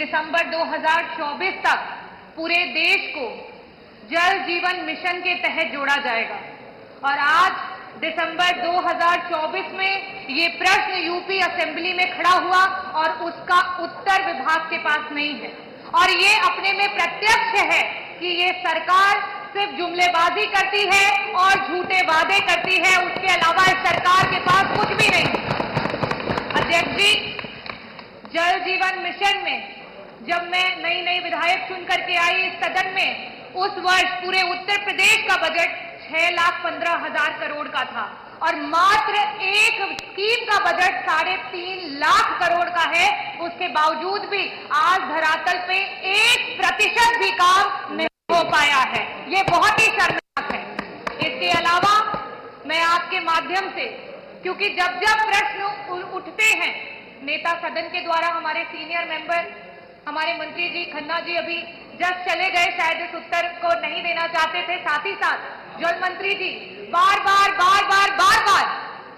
दिसंबर 2024 तक पूरे देश को जल जीवन मिशन के तहत जोड़ा जाएगा। और आज दिसंबर 2024 में ये प्रश्न यूपी असेंबली में खड़ा हुआ और उसका उत्तर विभाग के पास नहीं है। और ये अपने में प्रत्यक्ष है कि ये सरकार सिर्फ जुमलेबाजी करती है और झूठे वादे करती है, उसके अलावा इस सरकार के पास कुछ भी नहीं। अध्यक्ष जी, जल जीवन मिशन में जब मैं नई विधायक चुन करके आई इस सदन में, उस वर्ष पूरे उत्तर प्रदेश का बजट 6,15,000 करोड़ का था और मात्र एक स्कीम का बजट 3.5 लाख करोड़ का है। उसके बावजूद भी आज धरातल पे 1% भी काम नहीं हो पाया है। ये बहुत ही शर्मनाक है। इसके अलावा मैं आपके माध्यम से, क्योंकि जब जब प्रश्न उठते हैं नेता सदन के द्वारा, हमारे सीनियर मेंबर, हमारे मंत्री जी खन्ना जी अभी जस्ट चले गए, शायद इस उत्तर को नहीं देना चाहते थे। साथ ही साथ जल मंत्री जी बार बार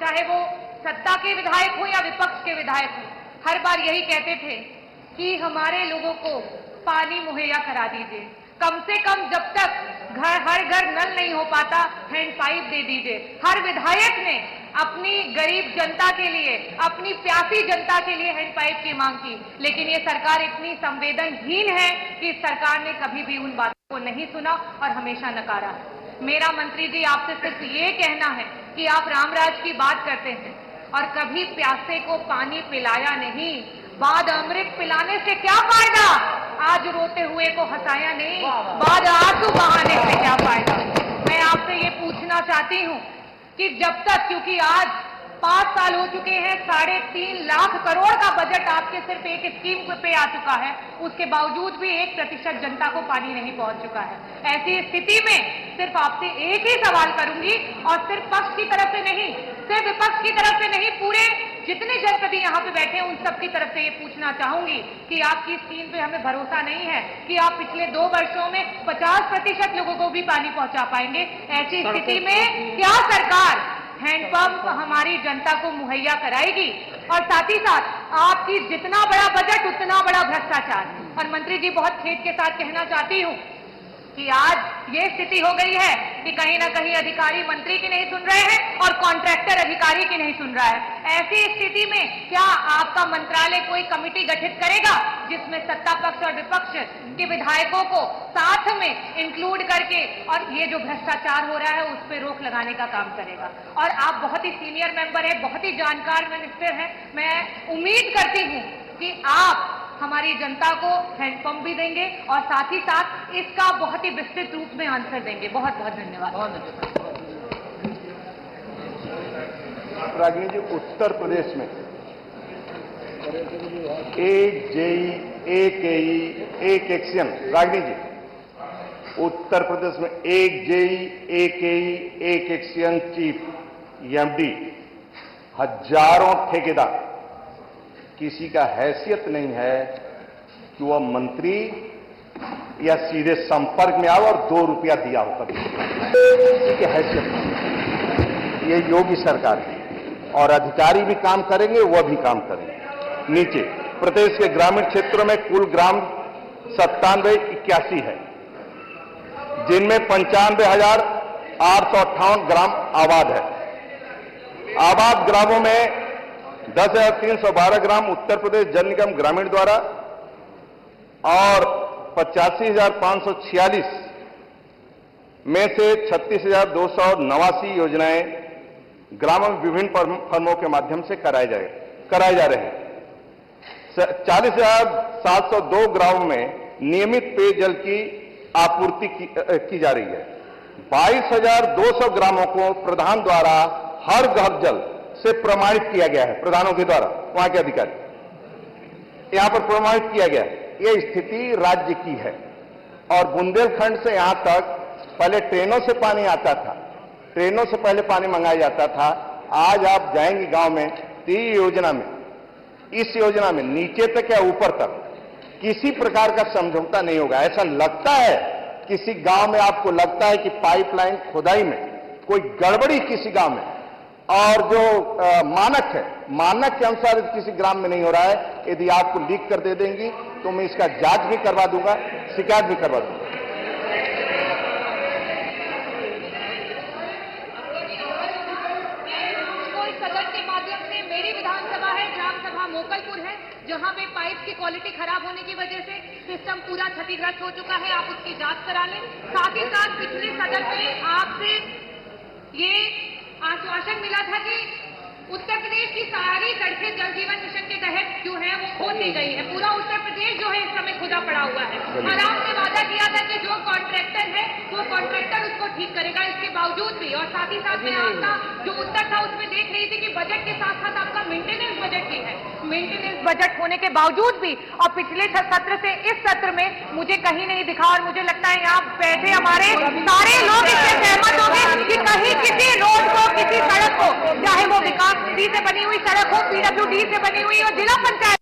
चाहे वो सत्ता के विधायक हो या विपक्ष के विधायक हो, हर बार यही कहते थे कि हमारे लोगों को पानी मुहैया करा दीजिए, कम से कम जब तक हर घर नल नहीं हो पाता हैंडपाइप दे दीजिए। हर विधायक ने अपनी गरीब जनता के लिए, अपनी प्यासी जनता के लिए हैंडपाइप की मांग की, लेकिन ये सरकार इतनी संवेदनहीन है कि इस सरकार ने कभी भी उन बातों को नहीं सुना और हमेशा नकारा है। मेरा मंत्री जी आपसे सिर्फ ये कहना है कि आप रामराज की बात करते हैं और कभी प्यासे को पानी पिलाया नहीं, बाद अमृत पिलाने से क्या फायदा? आज रोते हुए को हंसाया नहीं, बाद आंसू बहाने से क्या फायदा? मैं आपसे ये पूछना चाहती हूँ कि जब तक, क्योंकि आज 5 साल हो चुके हैं, 3.5 लाख करोड़ का बजट आपके सिर्फ एक स्कीम पे आ चुका है, उसके बावजूद भी 1% जनता को पानी नहीं पहुंच चुका है। ऐसी स्थिति में सिर्फ आपसे एक ही सवाल करूंगी, और सिर्फ पक्ष की तरफ से नहीं, सिर्फ विपक्ष की तरफ से नहीं, पूरे जितने जनप्रति यहाँ पे बैठे हैं उन सबकी तरफ से ये पूछना चाहूंगी कि आपकी स्कीम पे हमें भरोसा नहीं है कि आप पिछले 2 वर्षों में 50% लोगों को भी पानी पहुंचा पाएंगे। ऐसी स्थिति में क्या सरकार हैंडपंप हमारी जनता को मुहैया कराएगी? और साथ ही साथ आपकी जितना बड़ा बजट उतना बड़ा भ्रष्टाचार। और मंत्री जी, बहुत खेद के साथ कहना चाहती हूँ कि आज ये स्थिति हो गई है कि कहीं ना कहीं अधिकारी मंत्री की नहीं सुन रहे हैं और कॉन्ट्रैक्टर अधिकारी की नहीं सुन रहा है। ऐसी स्थिति में क्या आपका मंत्रालय कोई कमेटी गठित करेगा जिसमें सत्ता पक्ष और विपक्ष के विधायकों को साथ में इंक्लूड करके और ये जो भ्रष्टाचार हो रहा है उस पर रोक लगाने का काम करेगा? और आप बहुत ही सीनियर मेंबर है, बहुत ही जानकार मिनिस्टर हैं, मैं उम्मीद करती हूँ कि आप हमारी जनता को हैंडपंप भी देंगे और साथ ही साथ इसका बहुत ही विस्तृत रूप में आंसर देंगे। बहुत बहुत धन्यवाद। रागिनी जी, उत्तर प्रदेश में एक जेई, एक एई, एक एक्शन, रागिनी जी, उत्तर प्रदेश में एक जेई, एक एई, एक एक्शन चीफ, एमडी, हजारों ठेकेदार, किसी का हैसियत नहीं है कि वह मंत्री या सीधे संपर्क में आओ और 2 रुपया दिया हो कभी, किसी की हैसियत नहीं। ये योगी सरकार है और अधिकारी भी काम करेंगे, वह भी काम करेंगे। नीचे प्रदेश के ग्रामीण क्षेत्रों में कुल ग्राम 9781 है, जिनमें 95,858 ग्राम आबाद है। आबाद ग्रामों में 10,312 ग्राम उत्तर प्रदेश जल निगम ग्रामीण द्वारा और 85,546 में से 36,289 योजनाएं ग्रामों में विभिन्न फर्मों के माध्यम से कराए जा रहे हैं। 40,702 ग्रामों में नियमित पेयजल की आपूर्ति की जा रही है। 22,200 ग्रामों को प्रधान द्वारा हर घर जल से प्रमाणित किया गया है, प्रधानों के द्वारा, वहां के अधिकारी यहां पर प्रमाणित किया गया है। यह स्थिति राज्य की है और बुंदेलखंड से यहां तक पहले ट्रेनों से पानी आता था, ट्रेनों से पहले पानी मंगाया जाता था। आज आप जाएंगे गांव में तो इस योजना में नीचे तक या ऊपर तक किसी प्रकार का समझौता नहीं होगा। ऐसा लगता है किसी गांव में, आपको लगता है कि पाइपलाइन खुदाई में कोई गड़बड़ी किसी गांव में, और जो मानक है, मानक के अनुसार किसी ग्राम में नहीं हो रहा है, यदि आपको लीक कर दे देंगी तो मैं इसका जांच भी करवा दूंगा, शिकायत भी करवा दूंगा। सदन के माध्यम से मेरी विधानसभा है, ग्राम सभा मोकलपुर है, जहां पे पाइप की क्वालिटी खराब होने की वजह से सिस्टम पूरा क्षतिग्रस्त हो चुका है। आप उसकी जांच करा लें। साथ ही साथ पिछले सदन में आपसे ये आश्वासन मिला था कि उत्तर प्रदेश की सारी सड़कें जल जीवन मिशन के तहत जो है वो खोद दी गई है। पूरा उत्तर प्रदेश जो है इस समय खुदा पड़ा हुआ है और आपने वादा किया था कि जो कॉन्ट्रैक्टर है वो कॉन्ट्रैक्टर उसको ठीक करेगा। इसके बावजूद भी और साथ ही साथ में आपका जो उत्तर था उसमें देख रही थी कि बजट के साथ साथ आपका मेंटेनेंस बजट भी है। मेंटेनेंस बजट होने के बावजूद भी और पिछले सत्र से इस सत्र में मुझे कहीं नहीं दिखा और मुझे लगता है यहाँ बैठे हमारे सारे लोग इससे सहमत होंगे कि कहीं किसी रोड को, किसी सड़क को, चाहे वो विकास निधि से बनी हुई सड़क हो, पीडब्ल्यूडी से बनी हुई और जिला पंचायत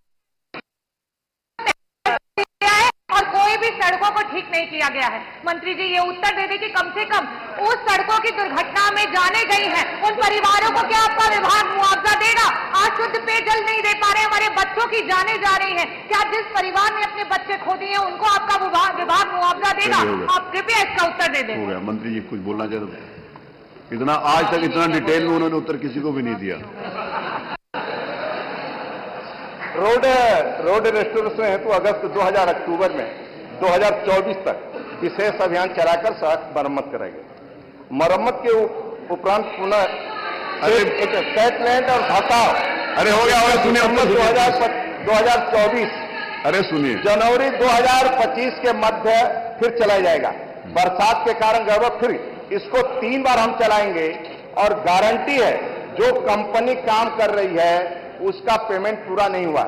और कोई भी सड़कों को ठीक नहीं किया गया है। मंत्री जी ये उत्तर दे दें कि कम से कम उस सड़कों की दुर्घटना में जाने गई हैं उन परिवारों को क्या आपका विभाग मुआवजा देगा? आज शुद्ध पेयजल नहीं दे पा रहे, हमारे बच्चों की जाने जा रही हैं। क्या जिस परिवार ने अपने बच्चे खो दिए हैं उनको आपका विभाग मुआवजा देगा? आप कृपया इसका उत्तर दे दें। हो गया, मंत्री जी कुछ बोलना चाहते? इतना आज तक इतना डिटेल में उन्होंने उत्तर किसी को भी नहीं दिया। रोड रेस्टोरेशन हेतु अगस्त 2000 अक्टूबर में 2024 तक विशेष अभियान चलाकर सड़क मरम्मत कराएगी। मरम्मत के उपरांत पुनः सेटलैंड और धसाव। अरे हो गया, सुनिए 2024 अरे सुनिए, जनवरी 2025 के मध्य फिर चलाया जाएगा। बरसात के कारण गड़बड़, फिर इसको 3 बार हम चलाएंगे और गारंटी है जो कंपनी काम कर रही है उसका पेमेंट पूरा नहीं हुआ।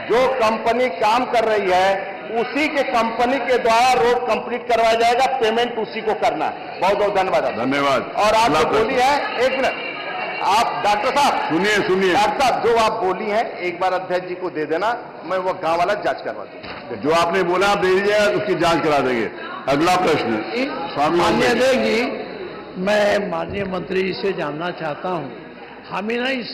जो कंपनी काम कर रही है उसी के कंपनी के द्वारा रोड कंप्लीट करवाया जाएगा, पेमेंट उसी को करना है। बहुत बहुत धन्यवाद। धन्यवाद। और आप जो बोली है, एक मिनट, आप डॉक्टर साहब सुनिए डॉक्टर साहब जो आप बोली हैं एक बार अध्यक्ष जी को दे देना, मैं वो गांव वाला जांच करवा दूंगा। जो आपने बोला आप दे दीजिएगा, उसकी जांच करा देंगे। अगला प्रश्न स्वामी माननीय अध्यक्ष जी, मैं माननीय मंत्री जी से जानना चाहता हूं, हमें ना इस